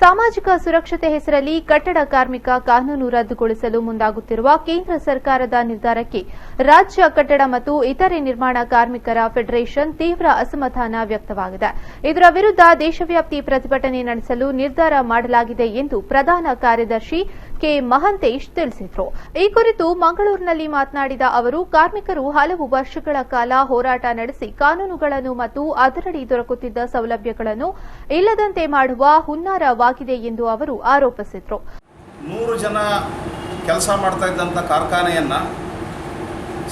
ಸಾಮಾಜಿಕ ಸುರಕ್ಷತೆ ಹೆಸರಲ್ಲಿ ಕಟ್ಟಡ ಕಾರ್ಮಿಕ ಕಾನೂನು ರದ್ದುಗೊಳಿಸಲು ಮುಂದಾಗುತ್ತಿರುವ ಕೇಂದ್ರ ಸರ್ಕಾರದ ನಿರ್ಧಾರಕ್ಕೆ ರಾಜ್ಯ ಕಟ್ಟಡ ಮತ್ತು ಇತರೆ ನಿರ್ಮಾಣ ಕಾರ್ಮಿಕರ ಫೆಡರೇಷನ್ ತೀವ್ರ ಅಸಮಾಧಾನ ವ್ಯಕ್ತವಾಗಿದೆ. ಇದರ ವಿರುದ್ಧ ದೇಶವ್ಯಾಪಿ ಪ್ರತಿಭಟನೆ ನಡೆಸಲು ನಿರ್ಧಾರ ಮಾಡಲಾಗಿದೆ ಎಂದು ಪ್ರಧಾನ ಕಾರ್ಯದರ್ಶಿ ಕೆ ಮಹಂತೇಶ್ ತಿಳಿಸಿದರು. ಈ ಕುರಿತು ಮಂಗಳೂರಿನಲ್ಲಿ ಮಾತನಾಡಿದ ಅವರು, ಕಾರ್ಮಿಕರು ಹಲವು ವರ್ಷಗಳ ಕಾಲ ಹೋರಾಟ ನಡೆಸಿ ಕಾನೂನುಗಳನ್ನು ಮತ್ತು ಅದರಡಿ ದೊರಕುತ್ತಿದ್ದ ಸೌಲಭ್ಯಗಳನ್ನು ಇಲ್ಲದಂತೆ ಮಾಡುವ ಹುನ್ನಾರವಾಗಿದೆ ಎಂದು ಅವರು ಆರೋಪಿಸಿದರು. 100 ಜನ ಕೆಲಸ ಮಾಡ್ತಾ ಇದ್ದಂಥ ಕಾರ್ಖಾನೆಯನ್ನು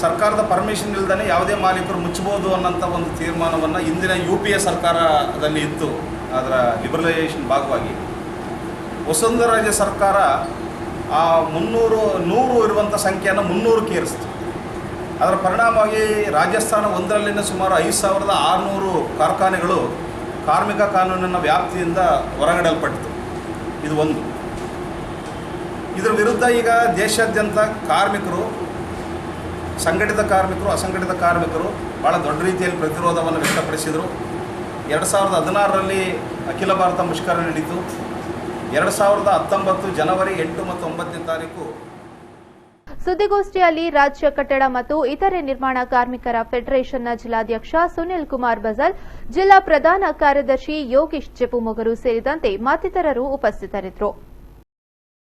ಸರ್ಕಾರದ ಪರ್ಮಿಷನ್ ಇಲ್ಲದೇ ಯಾವುದೇ ಮಾಲೀಕರು ಮುಚ್ಚಬಹುದು ಅನ್ನೋಂಥ ಒಂದು ತೀರ್ಮಾನವನ್ನು ಇಂದಿನ UPA ಸರ್ಕಾರದಲ್ಲಿ ಇತ್ತು. ಅದರ ಲಿಬರಲೈಸೇಷನ್ ಭಾಗವಾಗಿ ವಸುಂಧರಾ ರಾಜ್ಯ ಸರ್ಕಾರ ಆ 100 ಇರುವಂಥ ಸಂಖ್ಯೆಯನ್ನು 300ಕ್ಕೆ ಏರಿಸಿತು. ಅದರ ಪರಿಣಾಮವಾಗಿ ರಾಜಸ್ಥಾನ ಒಂದರಲ್ಲಿನ ಸುಮಾರು 5600 ಕಾರ್ಖಾನೆಗಳು ಕಾರ್ಮಿಕ ಕಾನೂನಿನ ವ್ಯಾಪ್ತಿಯಿಂದ ಹೊರಗಿಡಲ್ಪಟ್ಟಿತು. ಇದು ಒಂದು. ಇದರ ವಿರುದ್ಧ ಈಗ ದೇಶಾದ್ಯಂತ ಕಾರ್ಮಿಕರು, ಸಂಘಟಿತ ಕಾರ್ಮಿಕರು, ಅಸಂಘಟಿತ ಕಾರ್ಮಿಕರು ಭಾಳ ದೊಡ್ಡ ರೀತಿಯಲ್ಲಿ ಪ್ರತಿರೋಧವನ್ನು ವ್ಯಕ್ತಪಡಿಸಿದರು. 2016ರಲ್ಲಿ ಅಖಿಲ ಭಾರತ ಮುಷ್ಕರ ನಡೆಯಿತು. 2019 ಜನವರಿ 8 ಮತ್ತು 9ನೇ ತಾರೀಕು ಸುದ್ದಿಗೋಷ್ಠಿಯಲ್ಲಿ ರಾಜ್ಯ ಕಟ್ಟಡ ಮತ್ತು ಇತರೆ ನಿರ್ಮಾಣ ಕಾರ್ಮಿಕರ ಫೆಡರೇಷನ್ನ ಜಿಲ್ಲಾಧ್ಯಕ್ಷ ಸುನಿಲ್ ಕುಮಾರ್ ಬಜಲ್, ಜಿಲ್ಲಾ ಪ್ರಧಾನ ಕಾರ್ಯದರ್ಶಿ ಯೋಗೀಶ್ ಚೆಪುಮೊಗರು ಸೇರಿದಂತೆ ಮತ್ತಿತರರು ಉಪಸ್ಥಿತರಿದ್ದರು.